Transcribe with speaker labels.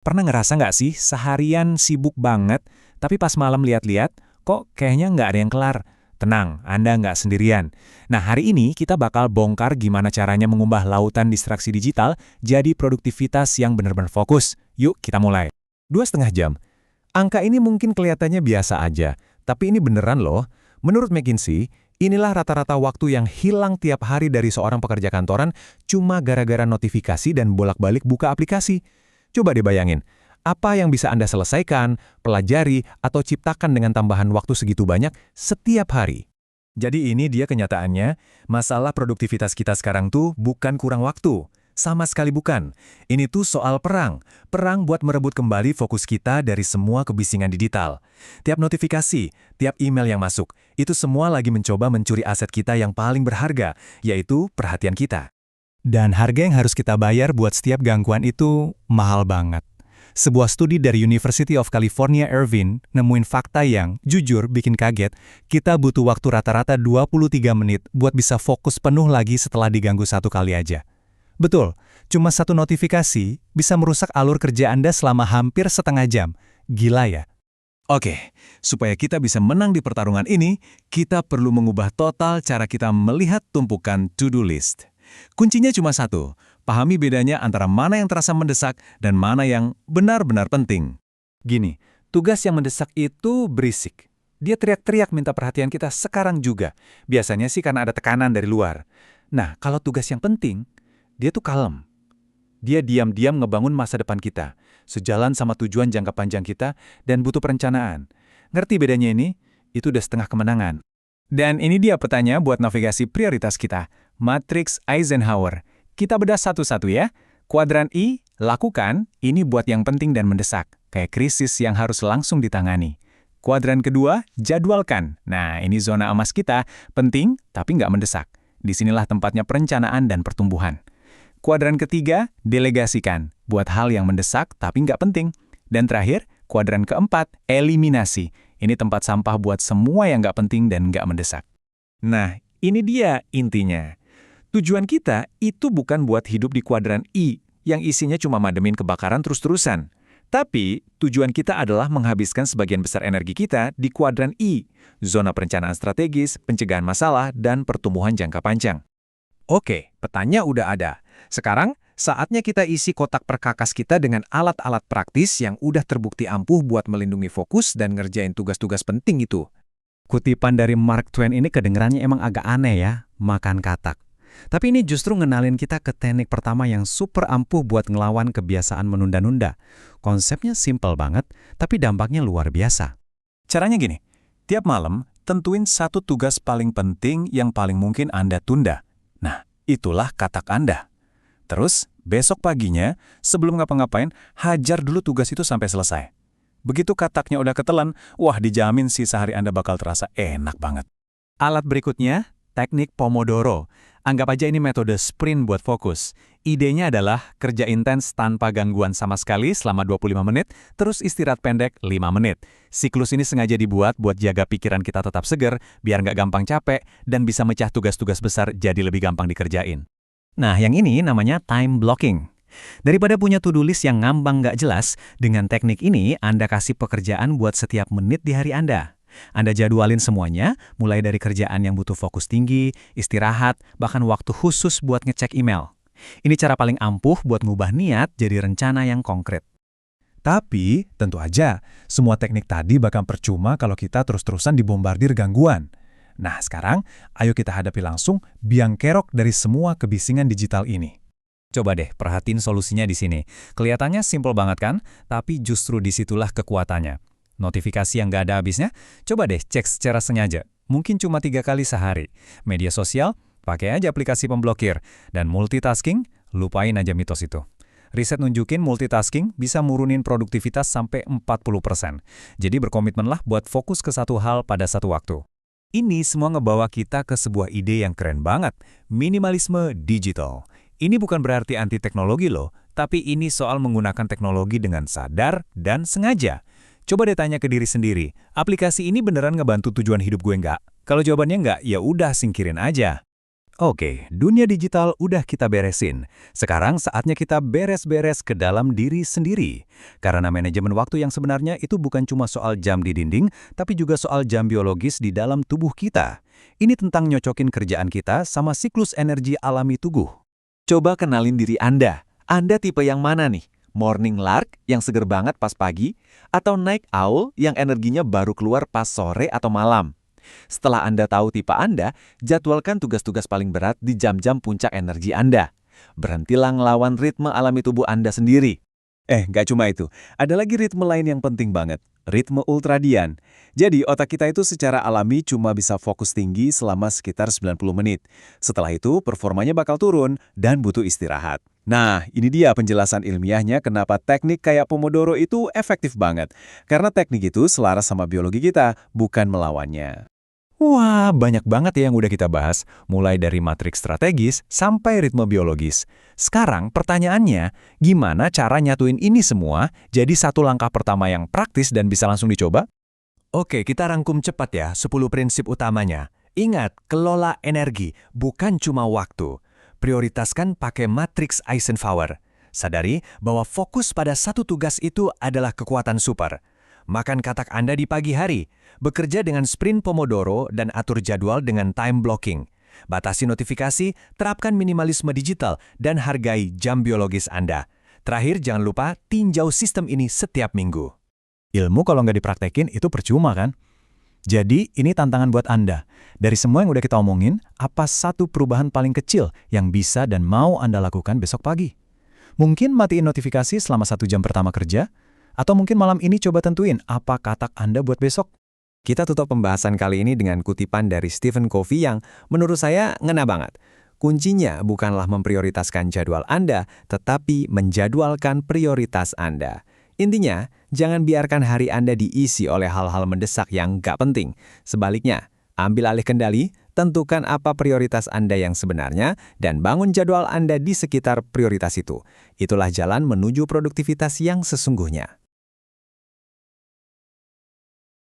Speaker 1: Pernah ngerasa nggak sih seharian sibuk banget, tapi pas malam lihat-lihat, kok kayaknya nggak ada yang kelar? Tenang, Anda nggak sendirian. Nah, hari ini kita bakal bongkar gimana caranya mengubah lautan distraksi digital jadi produktivitas yang benar-benar fokus. Yuk, kita mulai.
Speaker 2: 2,5 jam. Angka ini mungkin kelihatannya biasa aja, tapi ini beneran loh. Menurut McKinsey, inilah rata-rata waktu yang hilang tiap hari dari seorang pekerja kantoran cuma gara-gara notifikasi dan bolak-balik buka aplikasi. Coba deh bayangin, apa yang bisa Anda selesaikan, pelajari, atau ciptakan dengan tambahan waktu segitu banyak setiap hari? Jadi ini dia kenyataannya, masalah produktivitas kita sekarang tuh bukan kurang waktu. Sama sekali bukan. Ini tuh soal perang. Perang buat merebut kembali fokus kita dari semua kebisingan digital. Tiap notifikasi, tiap email yang masuk, itu semua lagi mencoba mencuri aset kita yang paling berharga, yaitu perhatian kita.
Speaker 1: Dan harga yang harus kita bayar buat setiap gangguan itu mahal banget. Sebuah studi dari University of California Irvine nemuin fakta yang, jujur, bikin kaget. Kita butuh waktu rata-rata 23 menit buat bisa fokus penuh lagi setelah diganggu satu kali aja. Betul, cuma satu notifikasi bisa merusak alur kerja Anda selama hampir setengah jam. Gila ya?
Speaker 2: Oke, supaya kita bisa menang di pertarungan ini, kita perlu mengubah total cara kita melihat tumpukan to-do list. Kuncinya cuma satu, pahami bedanya antara mana yang terasa mendesak dan mana yang benar-benar penting.
Speaker 1: Gini, tugas yang mendesak itu berisik. Dia teriak-teriak minta perhatian kita sekarang juga. Biasanya sih karena ada tekanan dari luar. Nah, kalau tugas yang penting, dia tuh kalem. Dia diam-diam ngebangun masa depan kita, sejalan sama tujuan jangka panjang kita, dan butuh perencanaan. Ngerti bedanya ini? Itu udah setengah kemenangan. Dan ini dia petanya buat navigasi prioritas kita, Matrix Eisenhower. Kita bedah satu-satu ya. Kuadran I, lakukan, ini buat yang penting dan mendesak, kayak krisis yang harus langsung ditangani. Kuadran kedua, jadwalkan. Nah, ini zona emas kita, penting tapi nggak mendesak. Disinilah tempatnya perencanaan dan pertumbuhan. Kuadran ketiga, delegasikan, buat hal yang mendesak tapi nggak penting. Dan terakhir, kuadran keempat, eliminasi. Ini tempat sampah buat semua yang nggak penting dan nggak mendesak. Nah, ini dia intinya. Tujuan kita itu bukan buat hidup di kuadran I, yang isinya cuma mademin kebakaran terus-terusan. Tapi, tujuan kita adalah menghabiskan sebagian besar energi kita di kuadran I, zona perencanaan strategis, pencegahan masalah, dan pertumbuhan jangka panjang.
Speaker 2: Oke, petanya udah ada. Sekarang, saatnya kita isi kotak perkakas kita dengan alat-alat praktis yang udah terbukti ampuh buat melindungi fokus dan ngerjain tugas-tugas penting itu.
Speaker 1: Kutipan dari Mark Twain ini kedengerannya emang agak aneh ya, makan katak. Tapi ini justru ngenalin kita ke teknik pertama yang super ampuh buat ngelawan kebiasaan menunda-nunda. Konsepnya simple banget, tapi dampaknya luar biasa.
Speaker 2: Caranya gini, tiap malam tentuin satu tugas paling penting yang paling mungkin Anda tunda. Nah, itulah katak Anda. Terus, besok paginya, sebelum ngapa-ngapain, hajar dulu tugas itu sampai selesai. Begitu kataknya udah ketelan, wah dijamin sih sehari Anda bakal terasa enak banget.
Speaker 1: Alat berikutnya, teknik Pomodoro. Anggap aja ini metode sprint buat fokus. Idenya adalah kerja intens tanpa gangguan sama sekali selama 25 menit, terus istirahat pendek 5 menit. Siklus ini sengaja dibuat buat jaga pikiran kita tetap seger, biar nggak gampang capek, dan bisa mecah tugas-tugas besar jadi lebih gampang dikerjain. Nah, yang ini namanya time blocking. Daripada punya to-do list yang ngambang nggak jelas, dengan teknik ini Anda kasih pekerjaan buat setiap menit di hari Anda. Anda jadwalin semuanya, mulai dari kerjaan yang butuh fokus tinggi, istirahat, bahkan waktu khusus buat ngecek email. Ini cara paling ampuh buat ngubah niat jadi rencana yang konkret.
Speaker 2: Tapi, tentu aja, semua teknik tadi bakal percuma kalau kita terus-terusan dibombardir gangguan. Nah, sekarang, ayo kita hadapi langsung biang kerok dari semua kebisingan digital ini.
Speaker 1: Coba deh, perhatiin solusinya di sini. Kelihatannya simple banget kan? Tapi justru disitulah kekuatannya. Notifikasi yang nggak ada habisnya, coba deh cek secara sengaja. Mungkin cuma 3 kali sehari. Media sosial, pakai aja aplikasi pemblokir. Dan multitasking, lupain aja mitos itu. Riset nunjukin multitasking bisa murunin produktivitas sampai 40%. Jadi berkomitmenlah buat fokus ke satu hal pada satu waktu. Ini semua ngebawa kita ke sebuah ide yang keren banget, minimalisme digital. Ini bukan berarti anti teknologi loh, tapi ini soal menggunakan teknologi dengan sadar dan sengaja. Coba deh tanya ke diri sendiri, aplikasi ini beneran ngebantu tujuan hidup gue nggak? Kalau jawabannya nggak, ya udah singkirin aja.
Speaker 3: Oke, dunia digital udah kita beresin. Sekarang saatnya kita beres-beres ke dalam diri sendiri. Karena manajemen waktu yang sebenarnya itu bukan cuma soal jam di dinding, tapi juga soal jam biologis di dalam tubuh kita. Ini tentang nyocokin kerjaan kita sama siklus energi alami tubuh.
Speaker 2: Coba kenalin diri Anda. Anda tipe yang mana nih? Morning lark yang seger banget pas pagi, atau night owl yang energinya baru keluar pas sore atau malam? Setelah Anda tahu tipe Anda, jadwalkan tugas-tugas paling berat di jam-jam puncak energi Anda. Berhentilah ngelawan ritme alami tubuh Anda sendiri.
Speaker 3: Nggak cuma itu. Ada lagi ritme lain yang penting banget. Ritme ultradian. Jadi, otak kita itu secara alami cuma bisa fokus tinggi selama sekitar 90 menit. Setelah itu, performanya bakal turun dan butuh istirahat. Nah, ini dia penjelasan ilmiahnya kenapa teknik kayak Pomodoro itu efektif banget. Karena teknik itu selaras sama biologi kita, bukan melawannya.
Speaker 2: Wah, banyak banget ya yang udah kita bahas, mulai dari matriks strategis sampai ritme biologis. Sekarang pertanyaannya, gimana cara nyatuin ini semua jadi satu langkah pertama yang praktis dan bisa langsung dicoba? Oke, kita rangkum cepat ya 10 prinsip utamanya. Ingat, kelola energi, bukan cuma waktu. Prioritaskan pakai matriks Eisenhower. Sadari bahwa fokus pada satu tugas itu adalah kekuatan super. Makan katak Anda di pagi hari, bekerja dengan sprint Pomodoro dan atur jadwal dengan time blocking. Batasi notifikasi, terapkan minimalisme digital, dan hargai jam biologis Anda. Terakhir, jangan lupa tinjau sistem ini setiap minggu.
Speaker 3: Ilmu kalau nggak dipraktekin itu percuma kan? Jadi, ini tantangan buat Anda. Dari semua yang udah kita omongin, apa satu perubahan paling kecil yang bisa dan mau Anda lakukan besok pagi? Mungkin matiin notifikasi selama 1 jam pertama kerja? Atau mungkin malam ini coba tentuin apa katak Anda buat besok?
Speaker 2: Kita tutup pembahasan kali ini dengan kutipan dari Stephen Covey yang menurut saya ngena banget. Kuncinya bukanlah memprioritaskan jadwal Anda, tetapi menjadwalkan prioritas Anda. Intinya, jangan biarkan hari Anda diisi oleh hal-hal mendesak yang nggak penting. Sebaliknya, ambil alih kendali, tentukan apa prioritas Anda yang sebenarnya, dan bangun jadwal Anda di sekitar prioritas itu. Itulah jalan menuju produktivitas yang sesungguhnya.